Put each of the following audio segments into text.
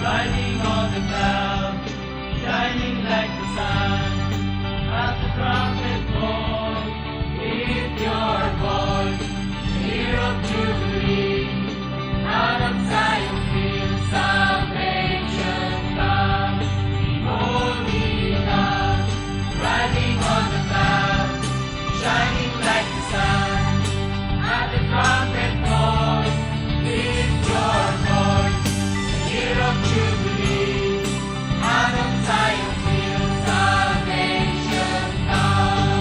riding on the clouds, shining like the sun. At the trumpet call, lift your voice, year of jubilee. Out of Zion field, salvation comes. Holy God, riding on the clouds, shining like the sun. At the trumpet call, lift your voice, year of jubilee. Out of Zion field, salvation comes.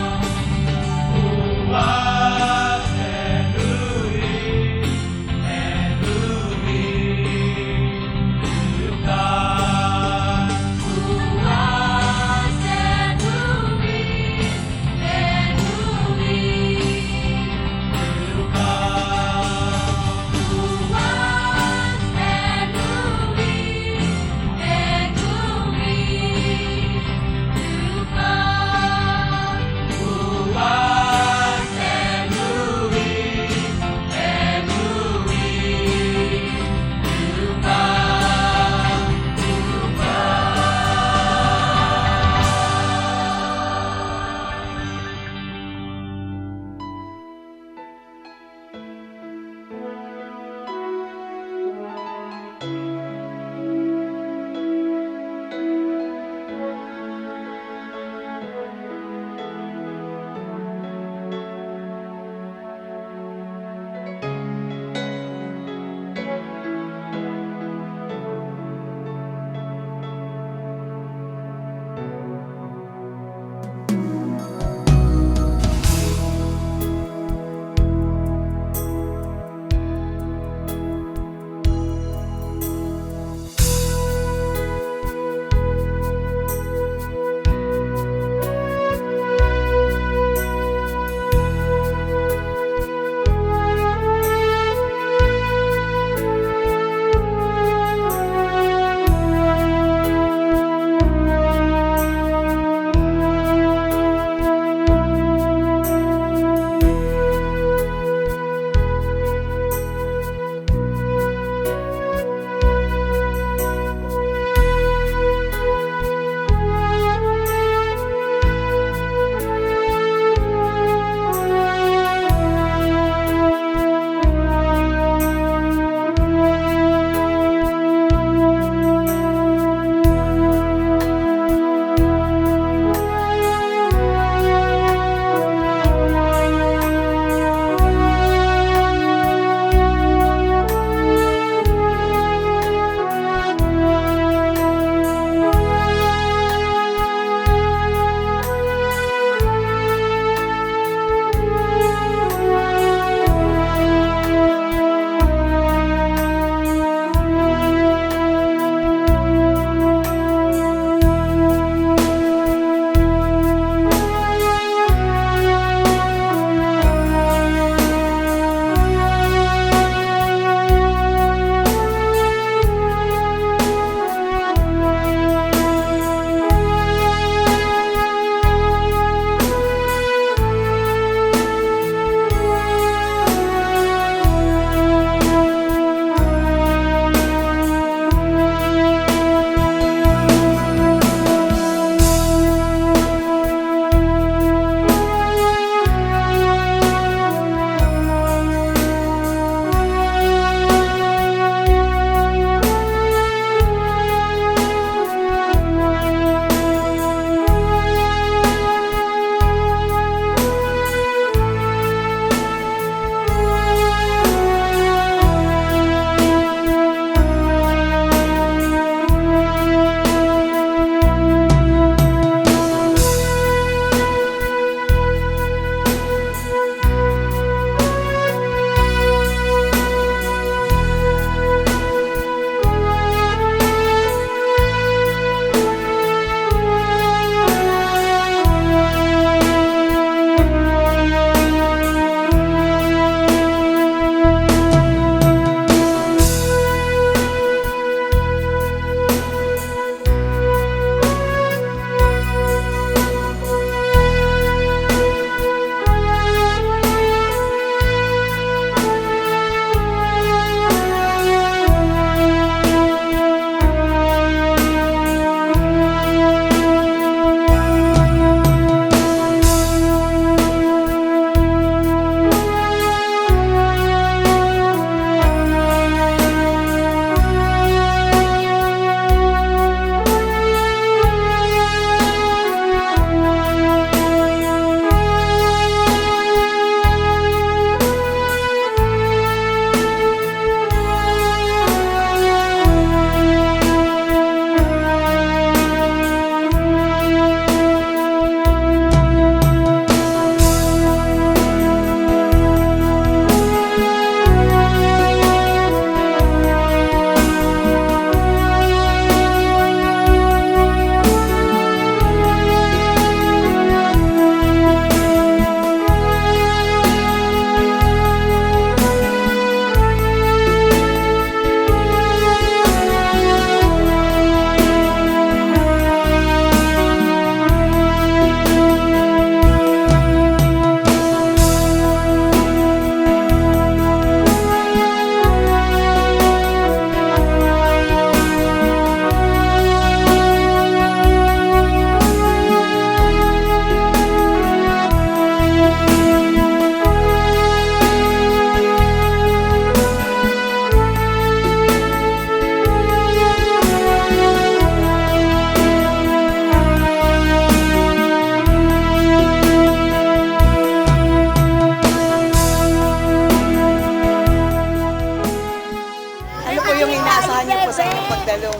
pagdalo.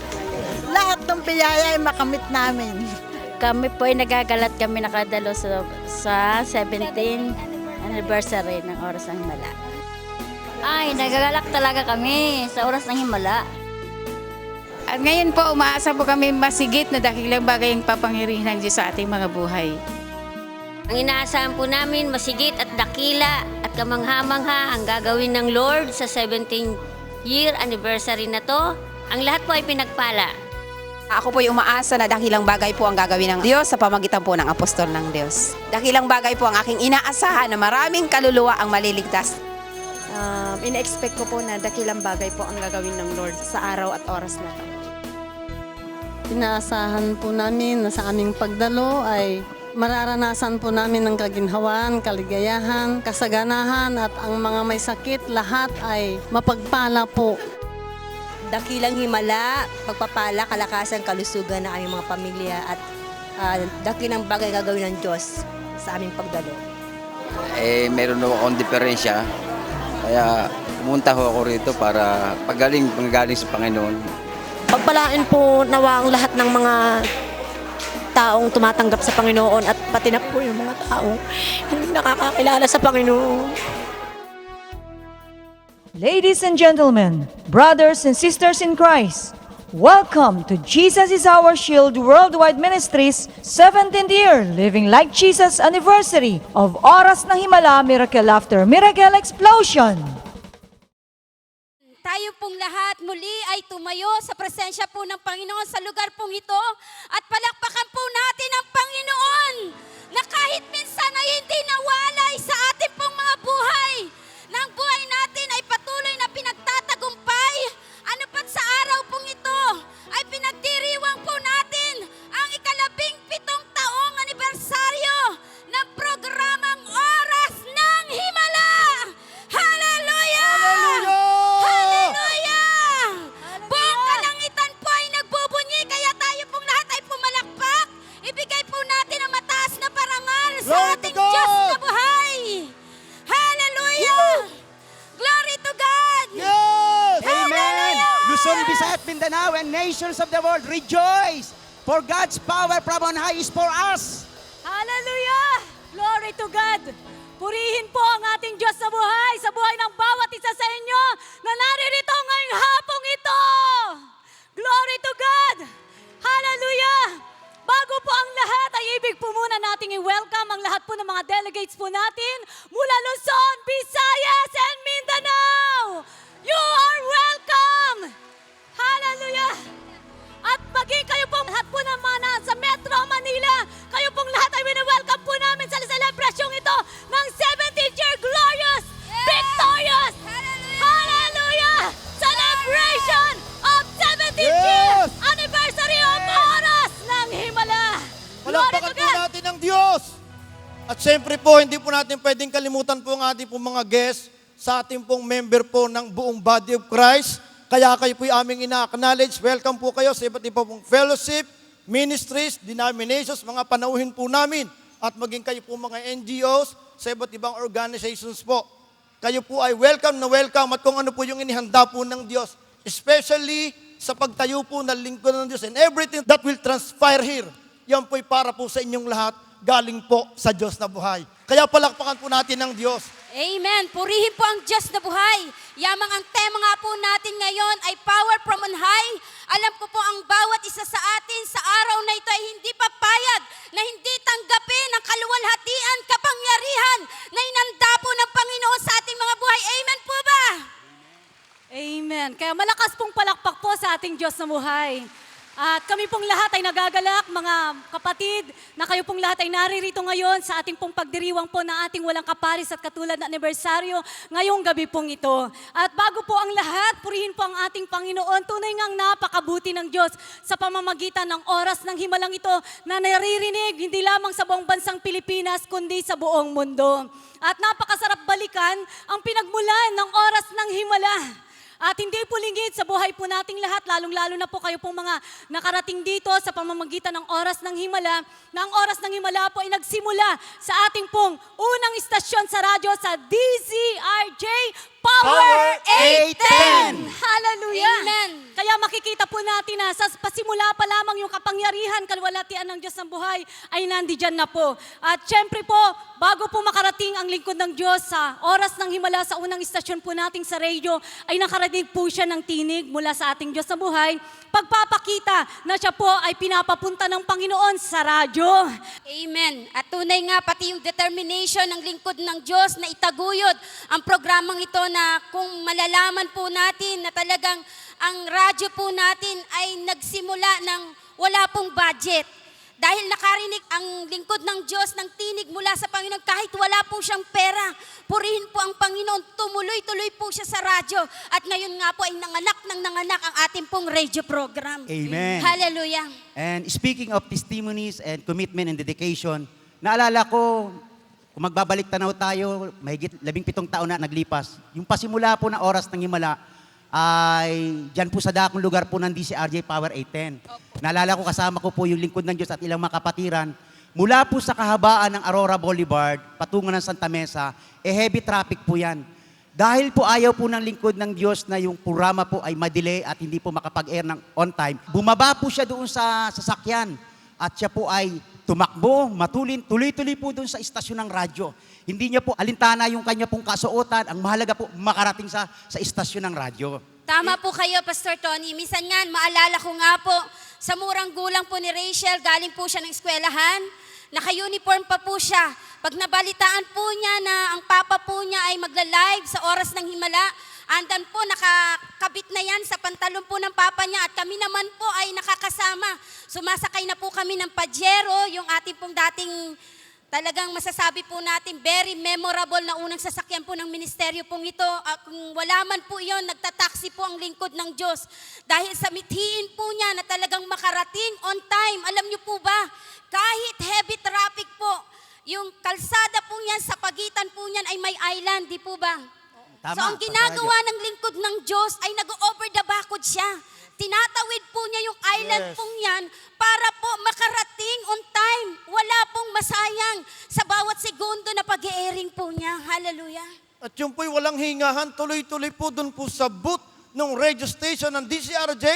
Lahat ng biyaya ay makamit namin. Kami po ay nagagalat kami nakadalo sa 17th anniversary ng Oras ng Himala. Ay, nagagalak talaga kami sa Oras ng Himala. At ngayon po, umaasa po kami masigit na dakilang bagay ang papangirihin ng Diyos sa ating mga buhay. Ang inaasahan po namin, masigit at dakila at kamangha-mangha ang gagawin ng Lord sa 17th year anniversary na to. Ang lahat po ay pinagpala. Ako po'y umaasa na dakilang bagay po ang gagawin ng Diyos sa pamagitan po ng apostol ng Diyos. Dakilang bagay po ang aking inaasahan na maraming kaluluwa ang maliligtas. Ina-expect ko po na dakilang bagay po ang gagawin ng Lord sa araw at oras na to. Inaasahan po namin na sa aming pagdalo ay mararanasan po namin ng kaginhawan, kaligayahan, kasaganahan at ang mga may sakit lahat ay mapagpala po. Dakilang himala, pagpapala, kalakasan, kalusugan ng aming mga pamilya at dakilang bagay gagawin ng Diyos sa aming pagdalo. Meron ho akong diferensya. Kaya pumunta ho ako rito para panggaling sa Panginoon. Pagpalain po nawa ang lahat ng mga taong tumatanggap sa Panginoon at pati na po yung mga taong hindi nakakakilala sa Panginoon. Ladies and gentlemen, brothers and sisters in Christ, welcome to Jesus is Our Shield Worldwide Ministries 17th year Living Like Jesus anniversary of Oras ng Himala Miracle After Miracle Explosion. Tayo pong lahat muli ay tumayo sa presensya po ng Panginoon sa lugar pong ito at palakpakan po natin ang Panginoon na kahit minsan ay hindi nawalay sa ating pong mga buhay, na ang buhay natin ay patuloy na pinagtatagumpay. Ano pat sa araw pong ito ay pinagdiriwang po natin ang ika-17 taong anibersaryo ng programang Oras ng Himala. Hallelujah! Hallelujah! Buong kalangitan po ay nagbubunyi, kaya tayo pong lahat ay pumalakpak. Ibigay po natin ang mataas na parangal sa ating Diyos na buhay. Hallelujah! Glory to God! Yes! Amen! Luzon, Visayas, Mindanao, and nations of the world, rejoice! For God's power from on high is for us. Hallelujah! Glory to God! Purihin po ang ating Diyos sa buhay ng bawat isa sa inyo na naririto ngayong hapong ito. Glory to God! Hallelujah! Bago po ang lahat, ay ibig po muna nating i-welcome ang lahat po ng mga delegates po natin mula Luzon, Visayas, and Mindanao. You are welcome! Hallelujah! At maging kayo pong lahat po ng mga nasa Metro Manila, kayo pong lahat ay wini-welcome po namin sa celebrasyong ito ng 17th year glorious, victorious, hallelujah, celebration of 17th year anniversary of Oras ng Himala. Glory to Palakpakan po God! natin ang Diyos. At syempre po, hindi po natin pwedeng kalimutan po ang ating pong mga guests sa ating pong member po ng buong Body of Christ. Kaya kayo po aming ina-acknowledge. Welcome po kayo sa iba't iba pong fellowship, ministries, denominations, mga panauhin po namin. At maging kayo po mga NGOs sa iba't ibang organizations po. Kayo po ay welcome na welcome at kung ano po yung inihanda po ng Diyos. Especially sa pagtayo po ng lingkod ng Diyos and everything that will transpire here. Yan po'y para po sa inyong lahat, galing po sa Diyos na buhay. Kaya palakpakan po natin ng Diyos. Amen. Purihin po ang Diyos na buhay. Yamang ang tema nga po natin ngayon ay Power from on High. Alam ko po ang bawat isa sa atin sa araw na ito ay hindi papayag na hindi tanggapin ang kaluwalhatian, kapangyarihan na inanda po ng Panginoon sa ating mga buhay. Amen po ba? Amen. Kaya malakas pong palakpak po sa ating Diyos na buhay. At kami pong lahat ay nagagalak, mga kapatid, na kayo pong lahat ay naririto ngayon sa ating pong pagdiriwang po na ating walang kaparis at katulad na anibersaryo ngayong gabi pong ito. At bago po ang lahat, purihin po ang ating Panginoon. Tunay ngang napakabuti ng Diyos sa pamamagitan ng Oras ng Himalang ito na naririnig hindi lamang sa buong bansang Pilipinas kundi sa buong mundo. At napakasarap balikan ang pinagmulan ng Oras ng Himala. At hindi po lingid sa buhay po nating lahat, lalong-lalo na po kayo pong mga nakarating dito sa pamamagitan ng Oras ng Himala, na ang Oras ng Himala po ay nagsimula sa ating pong unang istasyon sa radyo sa DZRJ Power 810. 810! Hallelujah! Amen. Kaya makikita po natin na sa pasimula pa lamang yung kapangyarihan, kalwalatian ng Diyos ng buhay ay nandiyan na po. At syempre po, bago po makarating ang lingkod ng Diyos sa oras ng himala sa unang istasyon po nating sa radio, ay nakarating po siya ng tinig mula sa ating Diyos ng buhay. Pagpapakita na siya po ay pinapapunta ng Panginoon sa radyo. Amen. At tunay nga pati yung determination ng lingkod ng Diyos na itaguyod ang programang ito na kung malalaman po natin na talagang ang radyo po natin ay nagsimula ng wala pong budget. Dahil nakarinig ang lingkod ng Diyos ng tinig mula sa Panginoon kahit wala po siyang pera. Purihin po ang Panginoon, tumuloy-tuloy po siya sa radyo. At ngayon nga po ay nanganak ang ating pong radio program. Amen. Hallelujah. And speaking of testimonies and commitment and dedication, naalala ko, kung magbabalik tanaw tayo, mahigit 17 taon na naglipas, yung pasimula po na oras ng himala, ay dyan po sa dakong lugar po ng DCRJ Power 810. Naalala ko kasama ko po yung lingkod ng Diyos at ilang mga kapatiran. Mula po sa kahabaan ng Aurora Boulevard, patungo ng Santa Mesa, heavy traffic po yan. Dahil po ayaw po ng lingkod ng Diyos na yung programa po ay madelay at hindi po makapag-air ng on time, bumaba po siya doon sa sasakyan at siya po ay tumakbo, tuloy-tuloy po doon sa istasyon ng radyo. Hindi niya po alintana yung kanya pong kasuotan. Ang mahalaga po, makarating sa istasyon ng radyo. Tama po kayo, Pastor Tony. Minsan nga, maalala ko nga po, sa murang gulang po ni Rachel, galing po siya ng eskwelahan, naka-uniform pa po siya. Pag nabalitaan po niya na ang papa po niya ay magla-live sa oras ng himala, andan po, nakakabit na yan sa pantalon po ng papa niya at kami naman po ay nakakasama. Sumasakay na po kami ng Pajero, yung ating pong dating talagang masasabi po natin, very memorable na unang sasakyan po ng ministeryo pong ito. Kung wala man po iyon, nagtataksi po ang lingkod ng Diyos. Dahil sa mithiin po niya na talagang makarating on time. Alam niyo po ba, kahit heavy traffic po, yung kalsada po niyan, sa pagitan po niyan ay may island, di po ba? Tama, So ang ginagawa ng lingkod ng Diyos ay nag-over the backward siya. Tinatawid po niya yung island pong yan para po makarating on time. Wala pong masayang sa bawat segundo na pag-airing po niya. Hallelujah. At yung po'y walang hingahan, tuloy-tuloy po dun po sa booth ng radio station ng DCRJ,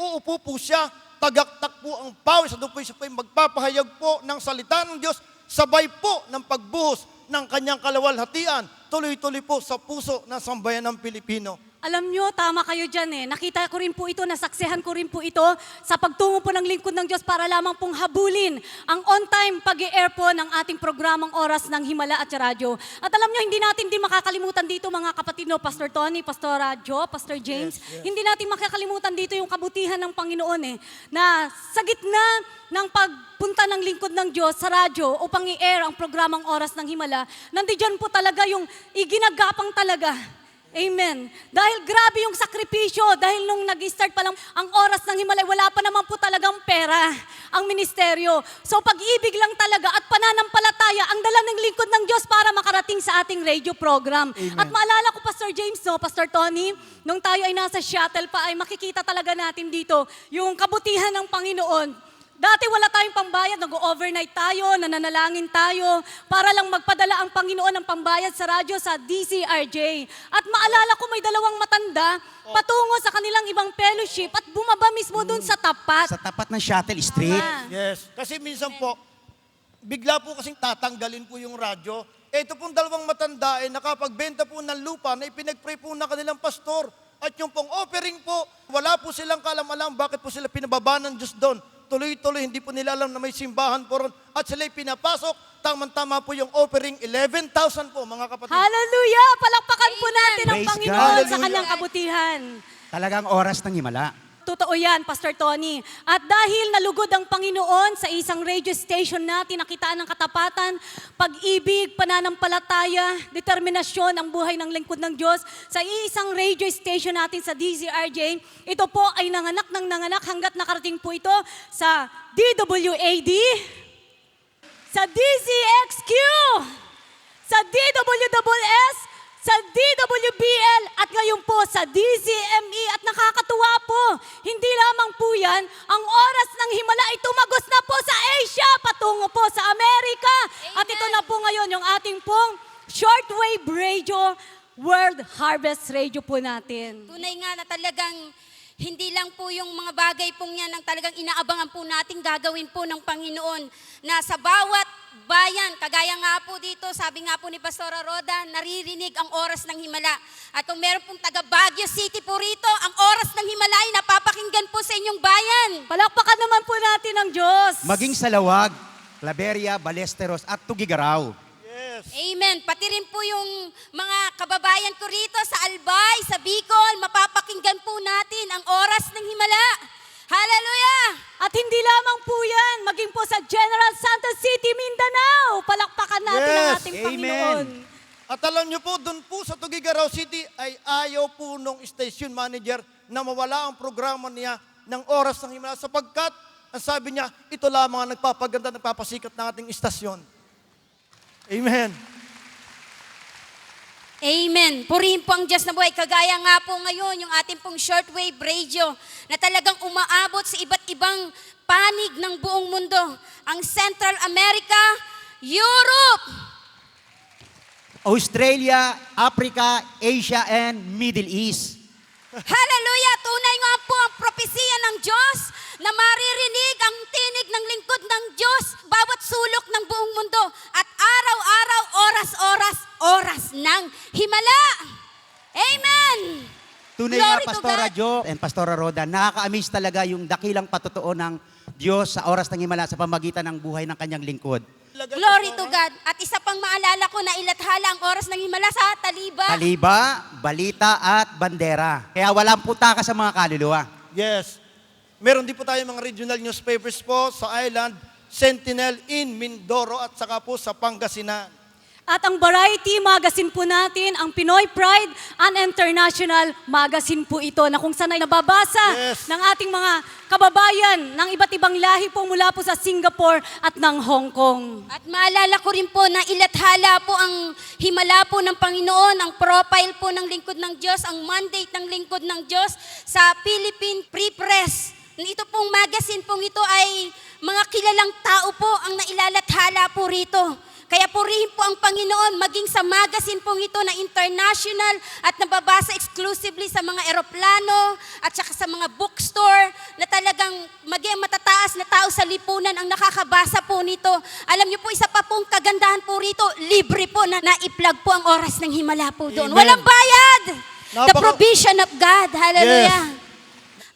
uupo po siya, tagaktak po ang pawis, doon po siya po'y magpapahayag po ng salita ng Diyos, sabay po ng pagbuhos ng kanyang kalawalhatian, tuloy-tuloy po sa puso ng sambayan ng Pilipino. Alam nyo, tama kayo dyan eh. Nakita ko rin po ito, nasaksihan ko rin po ito sa pagtungo po ng lingkod ng Diyos para lamang pong habulin ang on-time pag-i-air po ng ating programang Oras ng Himala at Radyo. At alam nyo, hindi natin din makakalimutan dito mga kapatid, no, Pastor Tony, Pastor Joe, Pastor James. Hindi natin makakalimutan dito yung kabutihan ng Panginoon eh, na sa gitna ng pagpunta ng lingkod ng Diyos sa radyo upang i-air ang programang Oras ng Himala, nandiyan po talaga yung iginagapang talaga. Amen. Dahil grabe yung sakripisyo, dahil nung nag-start pa lang ang Oras ng Himala, wala pa naman po talagang pera ang ministeryo. So pag-ibig lang talaga at pananampalataya ang dala ng lingkod ng Diyos para makarating sa ating radio program. Amen. At maalala ko, Pastor James, no, Pastor Tony, nung tayo ay nasa shuttle pa, ay makikita talaga natin dito yung kabutihan ng Panginoon. Dati wala tayong pambayad, nag-overnight tayo, nananalangin tayo, para lang magpadala ang Panginoon ng pambayad sa radyo sa DCRJ. At maalala ko may dalawang matanda patungo sa kanilang ibang fellowship at bumaba mismo dun sa tapat. Sa tapat ng Shuttle Street. Yes, kasi minsan po, bigla po kasing tatanggalin po yung radyo. Ito pong dalawang matanda ay nakapagbenta po ng lupa na ipinag-pray po na kanilang pastor. At yung pong offering po, wala po silang kalam-alam bakit po sila pinababa ng Diyos doon. Tuloy-tuloy, hindi po nila alam na may simbahan po ron. At sila'y pinapasok, tamang-tama po yung offering, 11,000 po mga kapatid. Hallelujah! Palakpakan po natin ang Praise Panginoon God. sa Hallelujah. kanyang kabutihan. Talagang Oras ng Himala. Totoo yan, Pastor Tony. At dahil nalugod ang Panginoon sa isang radio station natin, nakitaan ng katapatan, pag-ibig, pananampalataya, determinasyon ang buhay ng lingkod ng Diyos sa isang radio station natin sa DZRJ. Ito po ay nanganak ng nanganak hanggat nakarating po ito sa DWAD, sa DZXQ, sa DWSS, sa DWBL at ngayon po sa DZME at nakakatuwa po. Hindi lamang po yan, ang Oras ng Himala ay tumagos na po sa Asia, patungo po sa Amerika. At ito na po ngayon yung ating pong shortwave radio World Harvest Radio po natin. Tunay nga na talagang hindi lang po yung mga bagay pong yan ang talagang inaabangan po nating gagawin po ng Panginoon na sa bawat bayan, kagaya nga po dito, sabi nga po ni Pastora Roda, naririnig ang oras ng himala. At kung meron pong taga Baguio City po rito, ang oras ng himala ay napapakinggan po sa inyong bayan. Palakpakan naman po natin ang Diyos. Maging sa Lawag, Claveria, Balesteros at Tugigaraw. Amen. Pati rin po yung mga kababayan ko rito sa Albay, sa Bicol, mapapakinggan po natin ang oras ng himala. Hallelujah! At hindi lamang po yan, maging po sa General Santos City, Mindanao. Palakpakan natin ang ating Panginoon. At alam niyo po, doon po sa Tugigaraw City ay ayaw po nung station manager na mawala ang programa niya ng oras ng himala sapagkat ang sabi niya, ito lamang ang nagpapaganda, nagpapasikat ng ating istasyon. Amen. Amen. Purihin po ang Diyos na buhay. Kagaya nga po ngayon, yung ating pong shortwave radio na talagang umaabot sa iba't ibang panig ng buong mundo. Ang Central America, Europe, Australia, Africa, Asia, and Middle East. hallelujah! Tunay nga po ang propesiya ng Diyos na maririnig ang tinig ng lingkod ng Diyos bawat sulok ng buong mundo at araw-araw, oras ng himala. Amen! Tunay Glory nga, to Pastora God. Jo and Pastora Roda, nakaka-amaze talaga yung dakilang patotoo ng Diyos sa oras ng himala sa pamagitan ng buhay ng kanyang lingkod. Glory to God. At isa pang maalala ko na ilathala ang oras ng himala sa Taliba. Taliba, balita at bandera. Kaya walang putaka sa mga kaluluwa. Yes. Meron din po tayo mga regional newspapers po sa island, Sentinel in Mindoro at saka po sa Pangasinan. At ang Variety Magazine po natin, ang Pinoy Pride, an international magazine po ito na kung saan ay nababasa ng ating mga kababayan ng iba't ibang lahi po mula po sa Singapore at ng Hong Kong. At maalala ko rin po na ilathala po ang himala po ng Panginoon, ang profile po ng lingkod ng Diyos, ang mandate ng lingkod ng Diyos sa Philippine Free Press. Ito pong magazine pong ito ay mga kilalang tao po ang nailalathala po rito. Kaya purihin po ang Panginoon maging sa magazine pong ito na international at nababasa exclusively sa mga eroplano at saka sa mga bookstore na talagang maging matataas na tao sa lipunan ang nakakabasa po nito. Alam niyo po, isa pa pong kagandahan po rito, libre po na naiplug po ang oras ng himala po doon. Amen. Walang bayad! The Napaka- provision of God. Hallelujah! Yes.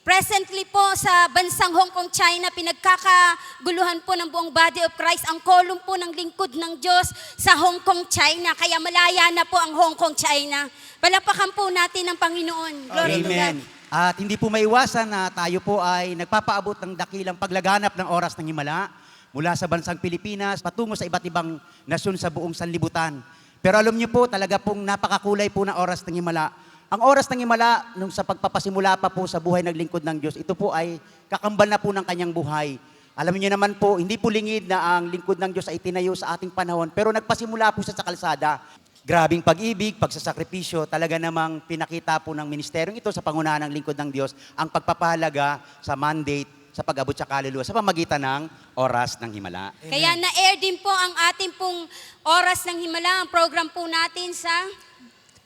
Presently po sa bansang Hong Kong, China, pinagkakaguluhan po ng buong body of Christ ang kolum po ng lingkod ng Diyos sa Hong Kong, China. Kaya malaya na po ang Hong Kong, China. Palapakan po natin ang Panginoon. Glory to God. Amen. At hindi po maiwasan na tayo po ay nagpapaabot ng dakilang paglaganap ng oras ng himala mula sa bansang Pilipinas patungo sa iba't ibang nasyon sa buong sanlibutan. Pero alam niyo po, talaga pong napakakulay po ng oras ng himala. Ang oras ng himala, nung sa pagpapasimula pa po sa buhay ng lingkod ng Diyos, ito po ay kakambal na po ng kanyang buhay. Alam niyo naman po, hindi po lingid na ang lingkod ng Diyos ay tinayo sa ating panahon, pero nagpasimula po siya sa kalsada. Grabing pag-ibig, pagsasakripisyo, talaga namang pinakita po ng ministeryong ito sa pangunahan ng lingkod ng Diyos ang pagpapahalaga sa mandate, sa pag-abot sa kaluluwa, sa pamagitan ng oras ng himala. Kaya na-air din po ang ating pong oras ng himala, ang program po natin sa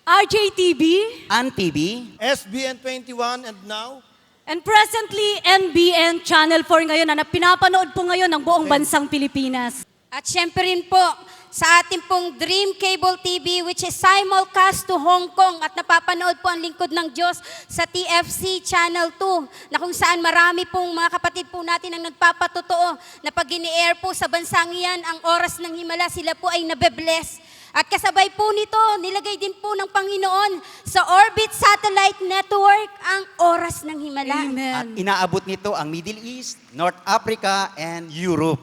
RJTV, An TV, SBN 21 and now, and presently NBN Channel 4 ngayon na pinapanood po ngayon ng buong bansang Pilipinas. At syempre rin po sa ating pong Dream Cable TV which is simulcast to Hong Kong at napapanood po ang lingkod ng Diyos sa TFC Channel 2 na kung saan marami pong mga kapatid po natin ang nagpapatotoo na pag ini-air po sa bansang iyan ang oras ng himala, sila po ay nabe-bless. At kasabay po nito, nilagay din po ng Panginoon sa Orbit Satellite Network ang oras ng himala. at inaabot nito ang Middle East, North Africa, and Europe.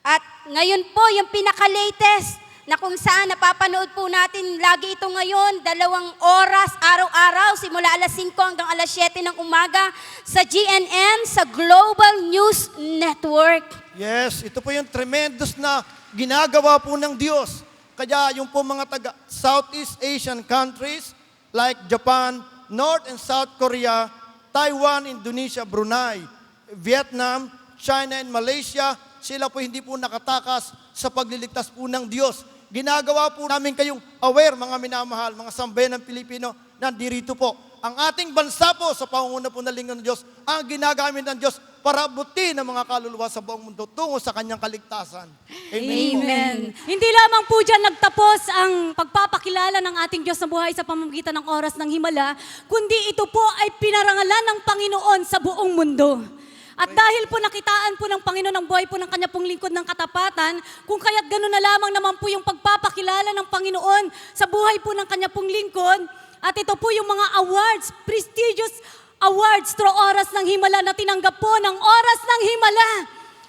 At ngayon po, yung pinaka-latest na kung saan napapanood po natin lagi ito ngayon, 2 oras, araw-araw, simula alas 5 hanggang alas 7 ng umaga sa GNN, sa Global News Network. yes, ito po yung tremendous na ginagawa po ng Diyos. Kaya yung po mga taga Southeast Asian countries like Japan, North and South Korea, Taiwan, Indonesia, Brunei, Vietnam, China and Malaysia, sila po hindi po nakatakas sa pagliligtas po ng Diyos. ginagawa po namin kayong aware, mga minamahal, mga sambayan ng Pilipino, nandirito po. Ang ating bansa po sa pangunguna po ng lingkod ng Diyos, ang ginagamit ng Diyos para abutin ang mga kaluluwa sa buong mundo tungo sa kanyang kaligtasan. Amen. Amen. Hindi lamang po dyan nagtapos ang pagpapakilala ng ating Diyos na buhay sa pamamagitan ng oras ng himala, kundi ito po ay pinarangalan ng Panginoon sa buong mundo. At dahil po nakitaan po ng Panginoon ang buhay po ng kanya pong lingkod ng katapatan, kung kaya't gano'n na lamang naman po yung pagpapakilala ng Panginoon sa buhay po ng kanya pong lingkod, at ito po yung mga awards, prestigious awards through oras ng himala na tinanggap po ng oras ng himala.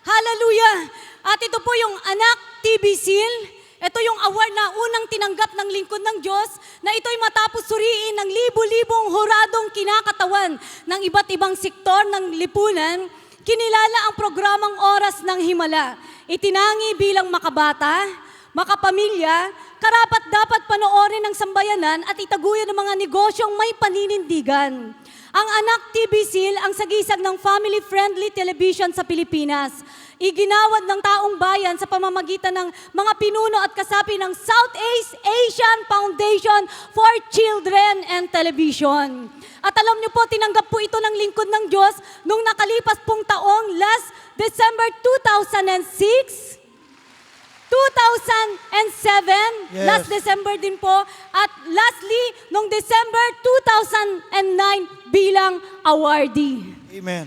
Hallelujah! At ito po yung Anak TV Seal. Ito yung award na unang tinanggap ng lingkod ng Diyos na ito'y matapos suriin ng libu-libong huradong kinakatawan ng iba't ibang sektor ng lipunan. Kinilala ang programang Oras ng Himala. Itinangi bilang makabata, makapamilya, karapat dapat panoorin ng sambayanan at itaguyan ng mga negosyong may paninindigan. Ang Anak TV Seal ang sagisag ng family-friendly television sa Pilipinas. Iginawad ng taong bayan sa pamamagitan ng mga pinuno at kasapi ng Southeast Asian Foundation for Children and Television. At alam niyo po, tinanggap po ito ng lingkod ng Diyos nung nakalipas pong taong last December 2006, 2007, Yes. last December din po, at lastly, noong December 2009 bilang awardee. Amen.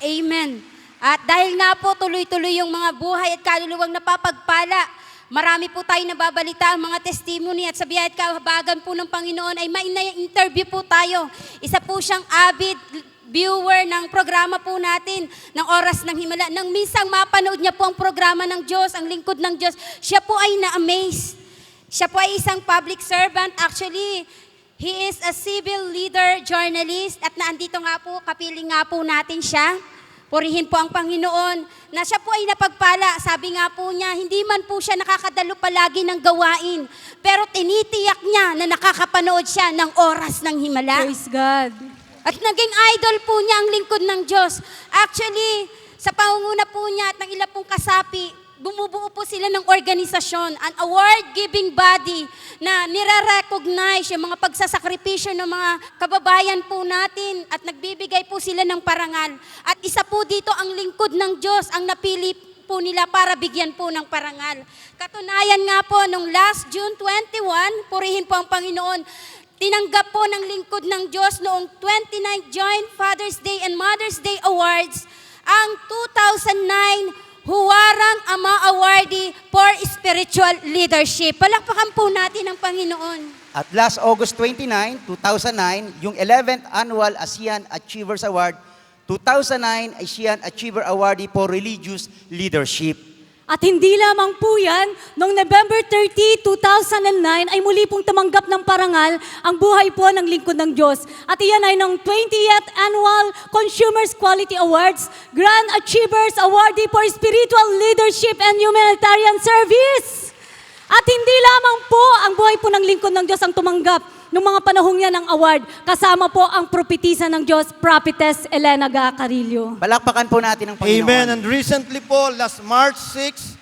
Amen. At dahil nga po tuloy-tuloy yung mga buhay at kaluluwang napapagpala, marami po tayo nababalita ang mga testimony at sa biyaya at kahabagan po ng Panginoon ay may interview po tayo. Isa po siyang avid viewer ng programa po natin, ng Oras ng Himala. Nang minsang mapanood niya po ang programa ng Diyos, ang lingkod ng Diyos, siya po ay na-amaze. Siya po ay isang public servant. Actually, he is a civil leader, journalist, at naandito nga po, kapiling nga po natin siya. Purihin po ang Panginoon na siya po ay napagpala. Sabi nga po niya, hindi man po siya nakakadalo palagi ng gawain, pero tinitiyak niya na nakakapanood siya ng Oras ng Himala. Praise God. At naging idol po niya ang lingkod ng Diyos. Actually, sa pangunguna po niya at ng ilang pong kasapi, bumubuo po sila ng organisasyon, an award-giving body na nire-recognize yung mga pagsasakripisyo ng mga kababayan po natin at nagbibigay po sila ng parangal. At isa po dito ang lingkod ng Diyos ang napili po nila para bigyan po ng parangal. Katunayan nga po, nung last June 21, purihin po ang Panginoon, tinanggap po ng lingkod ng Diyos noong 29th Joint Father's Day and Mother's Day Awards ang 2009 Huwarang Ama Awardee for Spiritual Leadership. Palakpakan po natin ang Panginoon. At last August 29, 2009, yung 11th Annual ASEAN Achievers Award, 2009 ASEAN Achiever Awardee for Religious Leadership. At hindi lamang po yan, noong November 30, 2009 ay muli pong tumanggap ng parangal ang buhay po ng lingkod ng Diyos. At iyan ay ng 20th Annual Consumers Quality Awards, Grand Achievers Awardee for Spiritual Leadership and Humanitarian Service. At hindi lamang po ang buhay po ng lingkod ng Diyos ang tumanggap noong mga panahong yan ng award. Kasama po ang propetisa ng Diyos, Prophetess Elena Gacarillo. Palakpakan po natin ang Panginoon. Amen. And recently po, last March 6,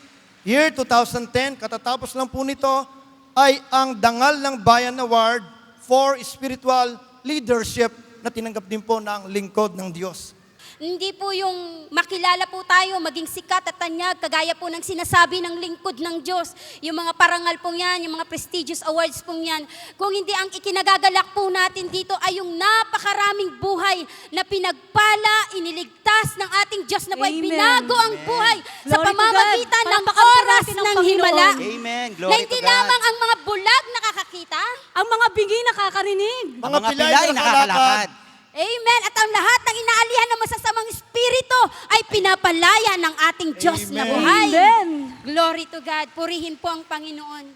year 2010, katatapos lang po nito, ay ang Dangal ng Bayan Award for Spiritual Leadership na tinanggap din po ng lingkod ng Diyos. Hindi po yung makilala po tayo, maging sikat at tanyag, kagaya po ng sinasabi ng lingkod ng Diyos. Yung mga parangal pong yan, yung mga prestigious awards pong yan. Kung hindi ang ikinagagalak po natin dito ay yung napakaraming buhay na pinagpala, iniligtas ng ating Diyos na buhay. Amen. Binago ang buhay sa Glory to pamamagitan God. ng Palakpakan po oras natin ang ng Panginoon. himala. Amen. Na Glory hindi to God. lamang ang mga bulag nakakakita. Ang mga bingi nakakarinig. Mga pilay nakakalakad. Amen. At ang lahat ng inaalihan ng masasamang espiritu ay pinapalaya ng ating Diyos na buhay. Amen. Glory to God. Purihin po ang Panginoon.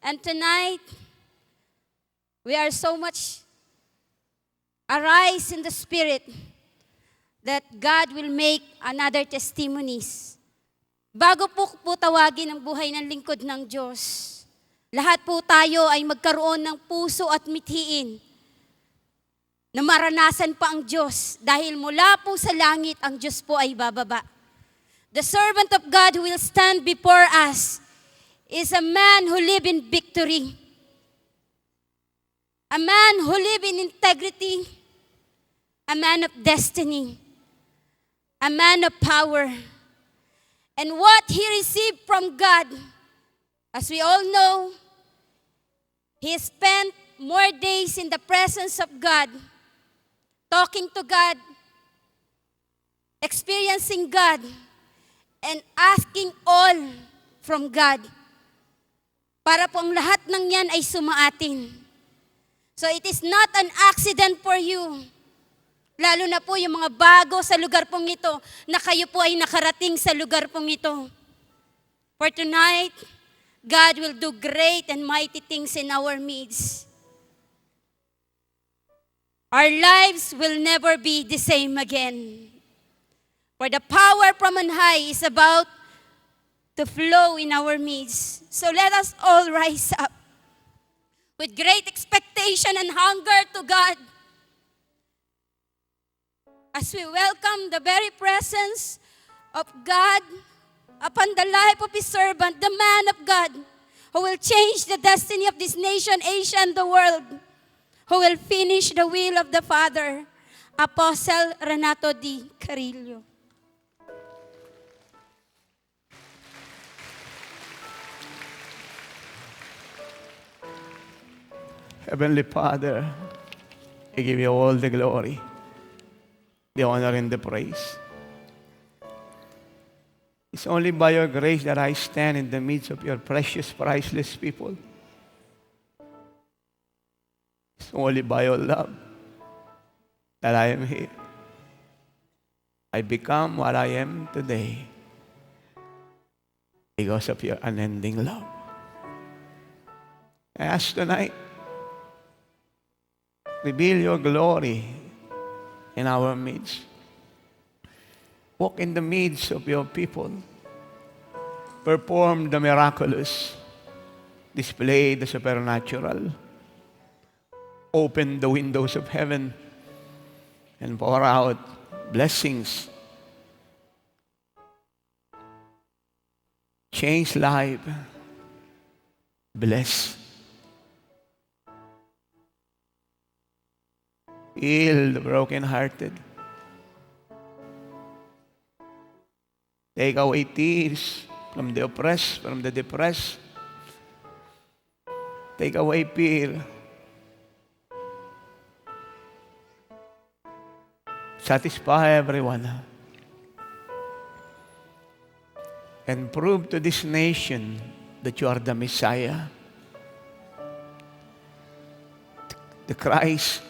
And tonight, we are so much arise in the Spirit that God will make another testimonies. Bago po tawagin ang buhay ng lingkod ng Diyos, lahat po tayo ay magkaroon ng puso at mithiin na maranasan pa ang Diyos dahil mula po sa langit ang Diyos po ay bababa. The servant of God who will stand before us, is a man who live in victory. A man who live in integrity. A man of destiny. A man of power. And what he received from God, as we all know, he spent more days in the presence of God, talking to God, experiencing God, and asking all from God. Para po ang lahat ng yan ay sumaatin. So it is not an accident for you. Lalo na po yung mga bago sa lugar pong ito, na kayo po ay nakarating sa lugar pong ito. For tonight, God will do great and mighty things in our midst. Our lives will never be the same again. For the power from on high is about to flow in our midst. So let us all rise up with great expectation and hunger to God as we welcome the very presence of God upon the life of His servant, the man of God, who will change the destiny of this nation, Asia, and the world, who will finish the will of the Father, Apostle Renato D. Carillo. Heavenly Father, I give you all the glory, the honor, and the praise. It's only by your grace that I stand in the midst of your precious, priceless people. It's only by your love that I am here. I become what I am today because of your unending love. I ask tonight, reveal your glory in our midst. Walk in the midst of your people. Perform the miraculous. Display the supernatural. Open the windows of heaven and pour out blessings. Change life. Bless. Heal the brokenhearted. Take away tears from the oppressed, from the depressed. Take away fear. Satisfy everyone. And prove to this nation that you are the Messiah, the Christ,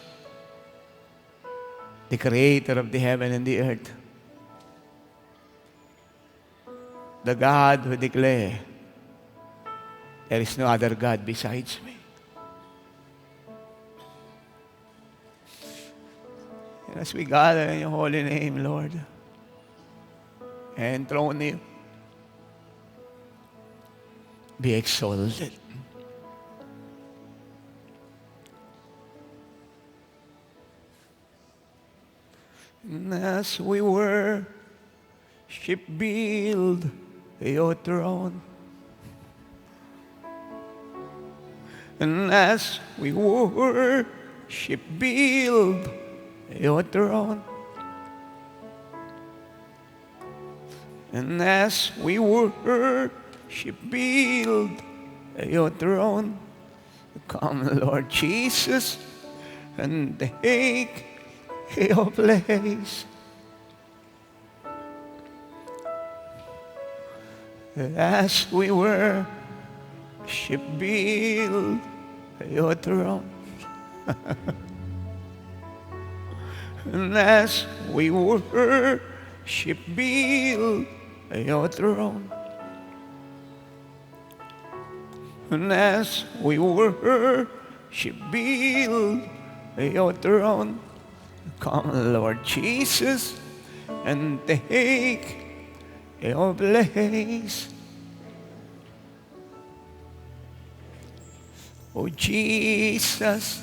the creator of the heaven and the earth, the God who declared, there is no other God besides me. And as we gather in your holy name, Lord, and throne you, be exalted. And as we worship, build your throne. And as we worship, build your throne. And as we worship, build your throne. Come, Lord Jesus, and take your place. As we worship, build your throne. And as we worship, build your throne. And as we worship, build your throne. Come, Lord Jesus, and take your place. Oh Jesus,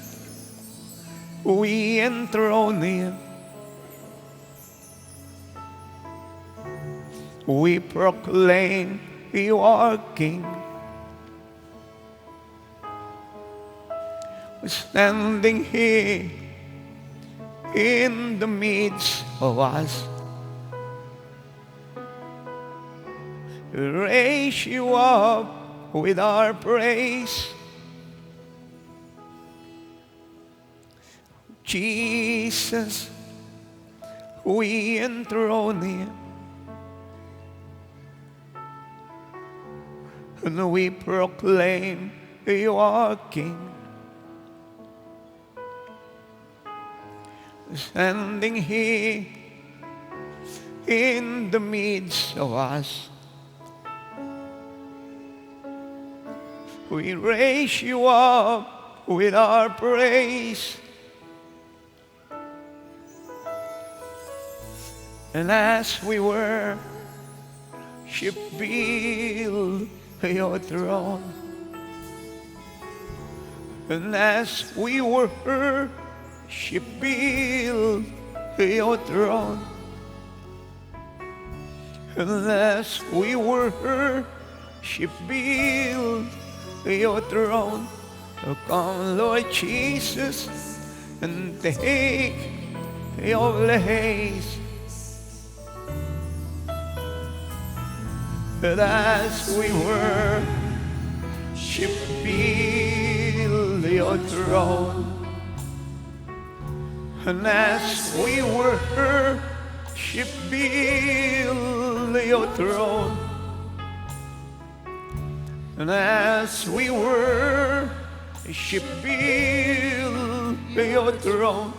we enthrone you. We proclaim you are King. standing here in the midst of us. Raise you up with our praise. Jesus, we enthrone Him, and we proclaim You are King. Standing here in the midst of us, we raise You up with our praise. And as we worship, build Your throne. And as we worship, build Your throne. And as we worship, build Your throne. So come, Lord Jesus, and take Your place. And as we worship, build Your throne. And as we worship, build Your throne. And as we worship, build Your throne.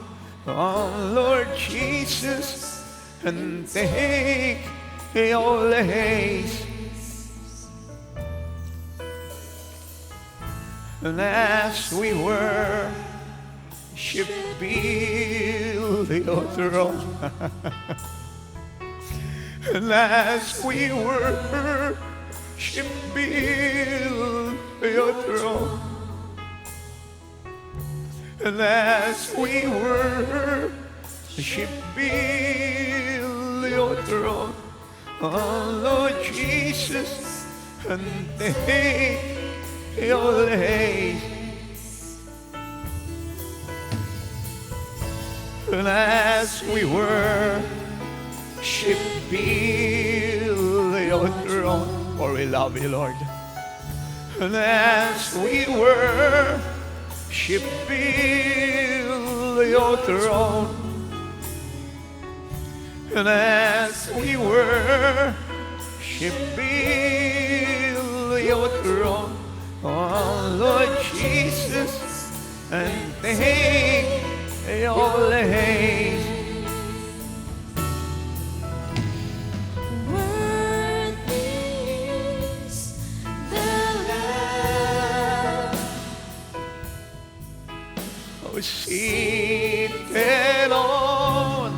Come, Lord Jesus, and take Your place. And as we worship, build Your throne. And as we worship, build Your throne. And as we worship, build Your throne. Oh, Lord Jesus, and take Your place. And as we worship, build Your throne, for we love You, Lord. And as we worship, build Your throne. And as we worship, build Your throne. Oh, Lord Jesus, and take Your place. Worthy is the Lamb. Oh, seated on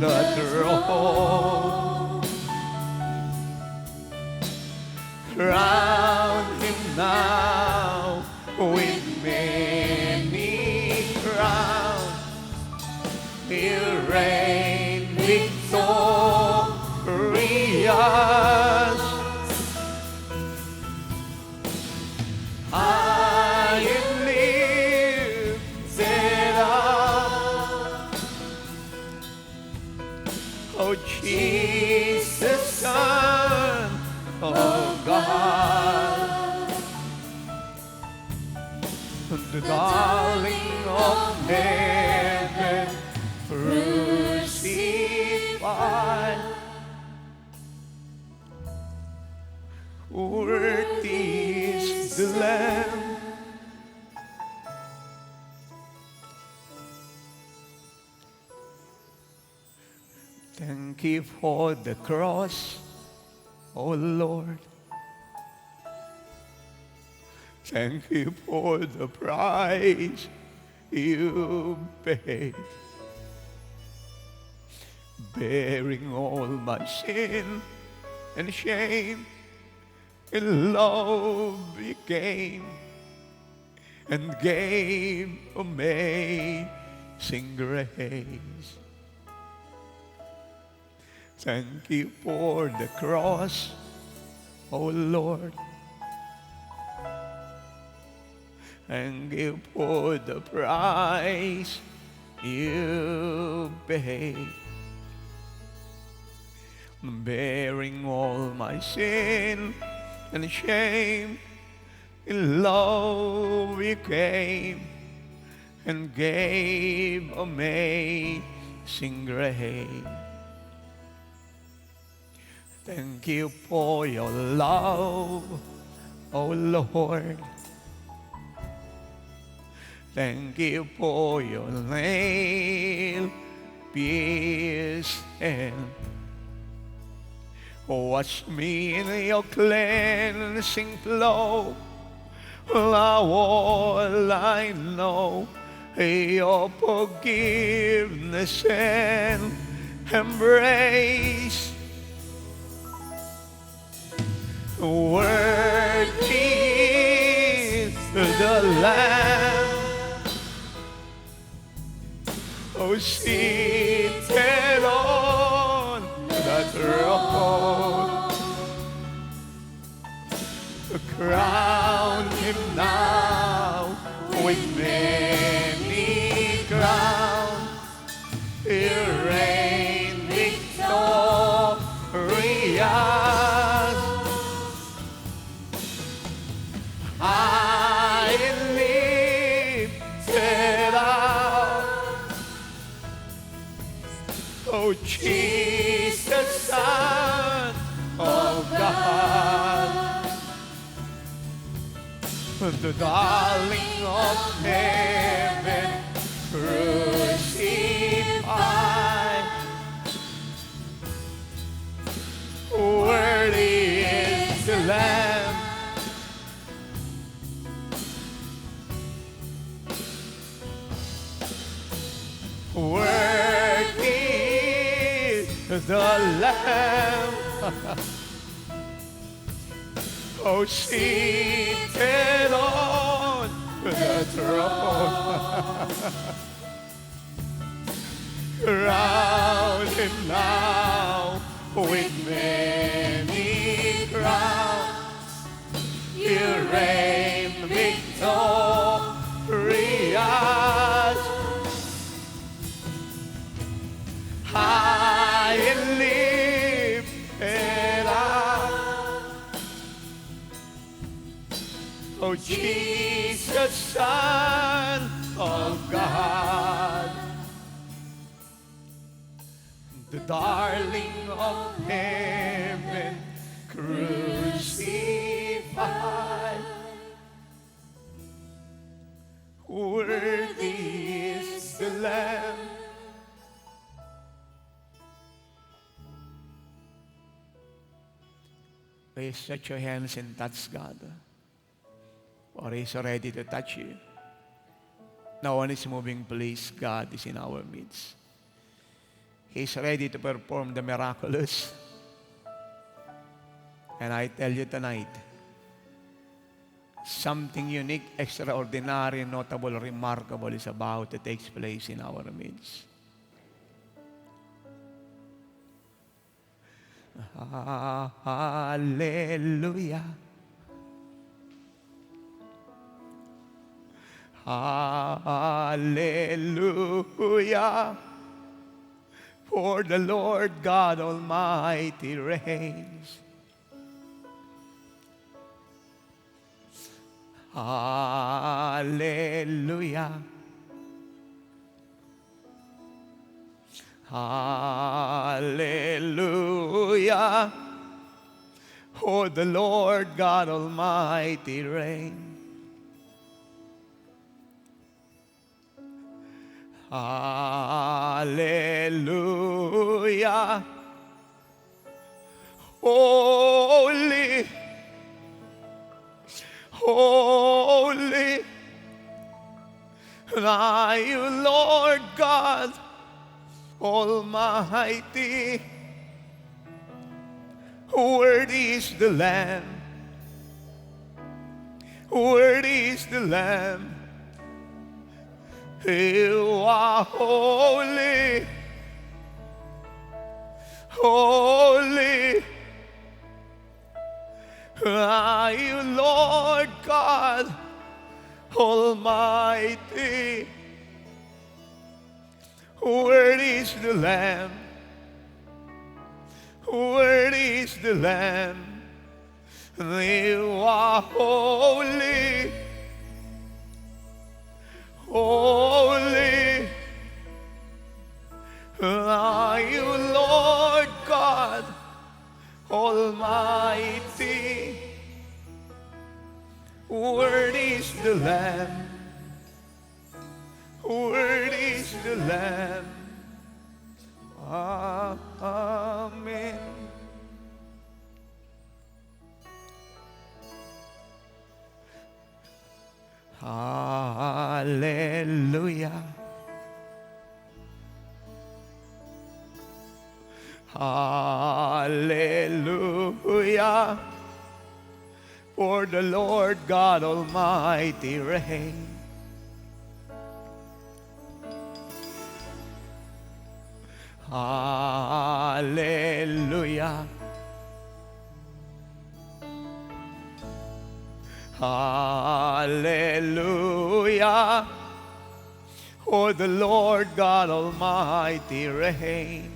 the throne. Crown Him now with many crowns. He'll reign victorious. I am lifted up. Oh, Jesus, Son of God, the darling of heaven, crucified. Worthy is the Lamb. Thank You for the cross, oh Lord. Thank You for the price You paid, bearing all my sin and shame. In love You came and gave amazing grace. Thank You for the cross, oh Lord. Thank you for the price you paid, bearing all my sin and shame. In love you came and gave amazing grace. Thank you for your love, oh Lord. Thank you for your nail pierced hand. Wash me in your cleansing flow. All I know, your forgiveness and embrace. Worthy is the Lamb, oh, seated on the throne. Crown him now with many crowns. He reigns victorious. I am lifted up, oh Jesus, Son of God, the darling of heaven, crucified. Worthy is the Lamb. Worthy is the Lamb. Oh, seated on the throne. Crown him now with many crowns. You reign victorious. High and lifted up, oh Jesus, Son of God, the darling of heaven, crucified. Worthy is the Lamb. Please stretch your hands and touch God. For He's ready to touch you. No one is moving, please. God is in our midst. He's ready to perform the miraculous. And I tell you tonight, something unique, extraordinary, notable, remarkable is about to take place in our midst. Hallelujah. Hallelujah. For the Lord God Almighty reigns. Hallelujah. Hallelujah. For the Lord God Almighty reigns. Hallelujah. Holy, holy are you, Lord God Almighty. Worthy is the Lamb. Worthy is the Lamb. You are holy, holy are you, Lord God Almighty. Where is the Lamb? Where is the Lamb? You are holy, holy. Are you Lord God Almighty? Where is the Lamb? Where is the Lamb? Amen. Hallelujah. Hallelujah. For the Lord God Almighty reigns. Hallelujah. Hallelujah. For the Lord God Almighty reigns.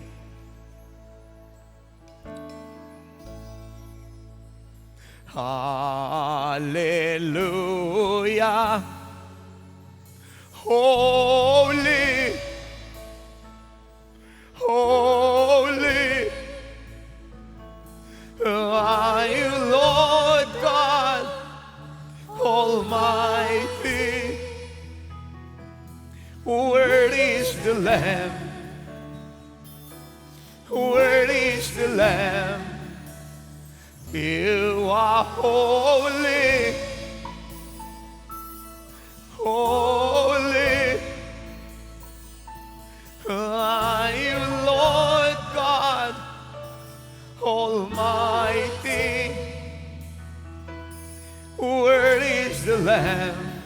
Hallelujah. Holy, holy are you, Lord God Almighty. Where is the Lamb? Where is the Lamb? You are holy, holy are you, Lord God Almighty. Where is the Lamb?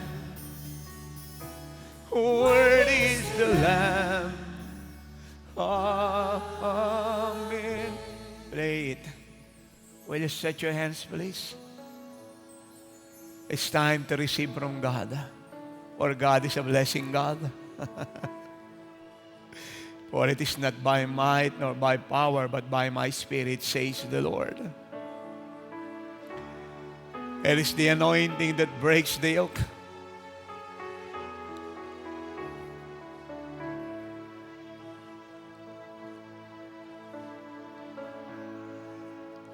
Where is the Lamb? Amen. Play it. Will you set your hands, please? It's time to receive from God. For God is a blessing God. For it is not by might nor by power, but by my Spirit, says the Lord. It is the anointing that breaks the yoke.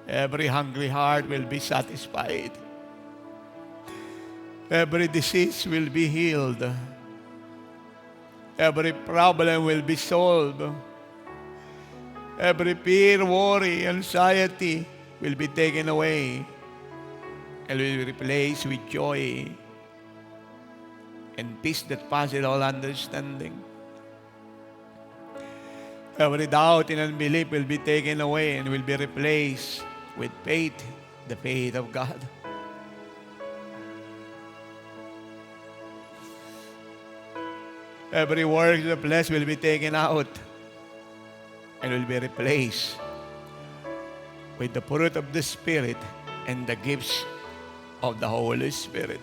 Every hungry heart will be satisfied. Every disease will be healed. Every problem will be solved. Every fear, worry, anxiety will be taken away and will be replaced with joy and peace that passes all understanding. Every doubt and unbelief will be taken away and will be replaced with faith, the faith of God. Every work of the flesh will be taken out and will be replaced with the fruit of the Spirit and the gifts of the Holy Spirit.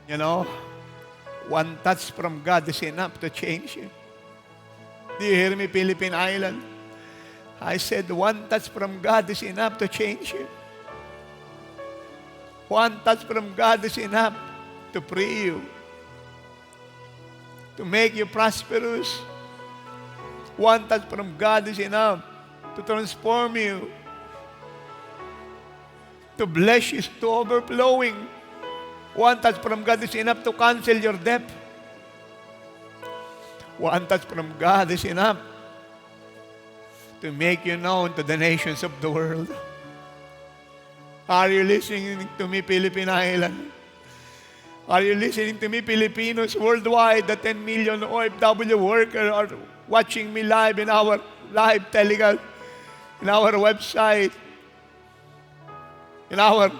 You know, one touch from God is enough to change you. Do you hear me, Philippine Island? I said one touch from God is enough to change you. One touch from God is enough to free you, to make you prosperous. One touch from God is enough to transform you, to bless you to overflowing. One touch from God is enough to cancel your debt. One touch from God is enough to make you known to the nations of the world. Are you listening to me, Philippine Island? Are you listening to me, Filipinos worldwide? The 10 million OFW workers are watching me live in our live telecast, in our website, in our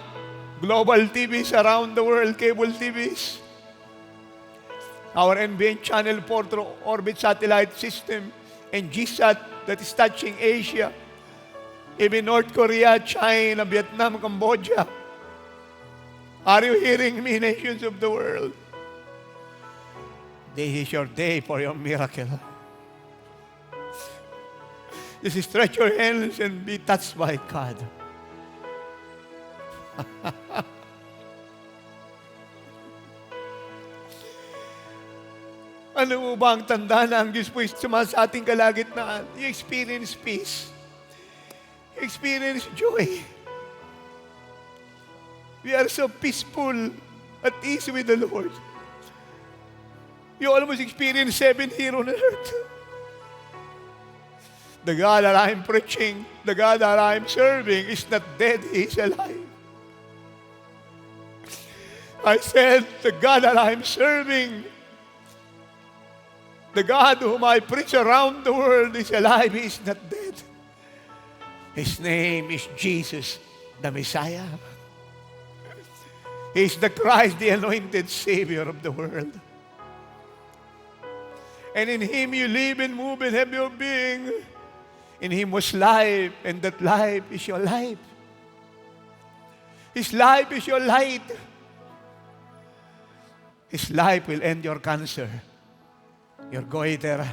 global TVs around the world, cable TVs, our NBN Channel 4 through orbit satellite system, and GSAT that is touching Asia, Even North Korea, China, Vietnam, Cambodia. Are you hearing me, nations of the world? This is your day for your miracle. Just stretch your hands and be touched by God. Ano mo ba ang tanda na ang Diyos po'y sumasa sa ating kalagitnaan? You experience peace. You experience joy. We are so peaceful, at ease with the Lord. You almost experience heaven here on earth. The God that I'm preaching, the God that I'm serving is not dead, He is alive. I said, the God that I'm serving, the God whom I preach around the world is alive, He is not dead. His name is Jesus, the Messiah. He is the Christ, the anointed Savior of the world. And in Him you live and move and have your being. In Him was life, and that life is your life. His life is your light. His life will end your cancer, your goiter.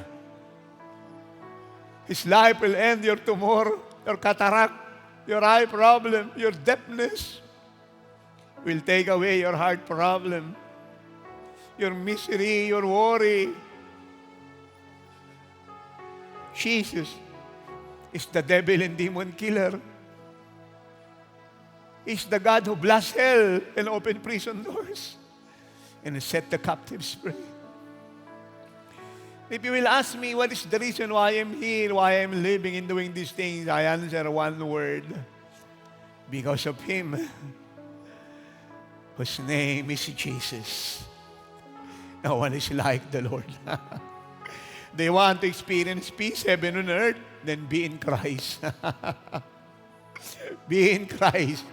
His life will end your tumor, your cataract, your eye problem, your deafness. Will take away your heart problem, your misery, your worry. Jesus is the devil and demon killer. He's the God who blessed hell and opened prison doors and set the captives free. If you will ask me what is the reason why I'm here, why I'm living and doing these things, I answer one word. Because of Him, whose name is Jesus. No one is like the Lord. They want to experience peace, heaven on earth, then be in Christ. Be in Christ.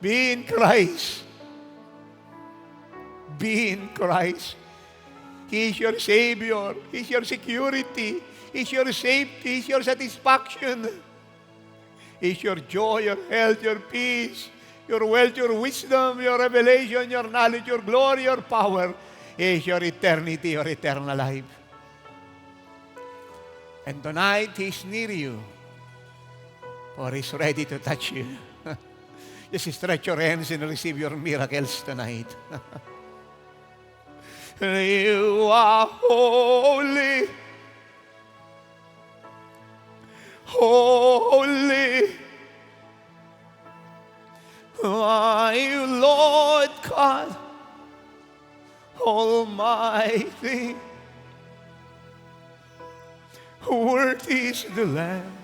Be in Christ. Be in Christ. He is your Savior. He is your security. He is your safety. He is your satisfaction. He is your joy, your health, your peace, your wealth, your wisdom, your revelation, your knowledge, your glory, your power. He is your eternity, your eternal life. And tonight, He is near you, for He's ready to touch you. Just stretch your hands and receive your miracles tonight. You are holy, holy. Are you Lord God Almighty? Worthy is the Lamb.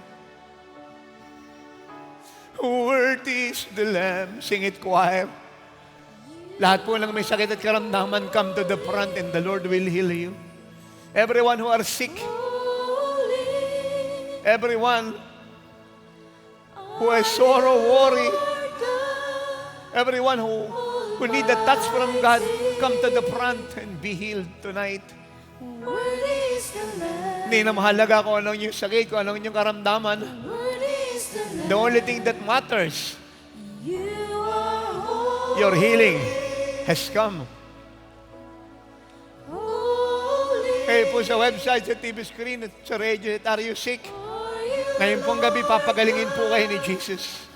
Worthy is the Lamb. Sing it, choir. Lahat po lang may sakit at karamdaman, come to the front and the Lord will heal you. Everyone who are sick, everyone who has sorrow, worry, everyone who need a touch from God, come to the front and be healed tonight. Hindi na mahalaga kung anong yung sakit, kung anong yung karamdaman. The only thing that matters, your healing has come. Kayo po sa website, sa TV screen, at sa radio, at are you sick? Ngayon pong gabi, papagalingin po kayo ni Jesus.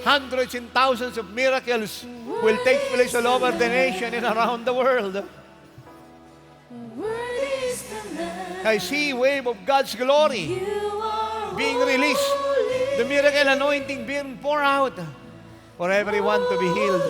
Hundreds and thousands of miracles will take place all over the nation and around the world. I see a wave of God's glory being released. The miracle anointing being poured out for everyone to be healed.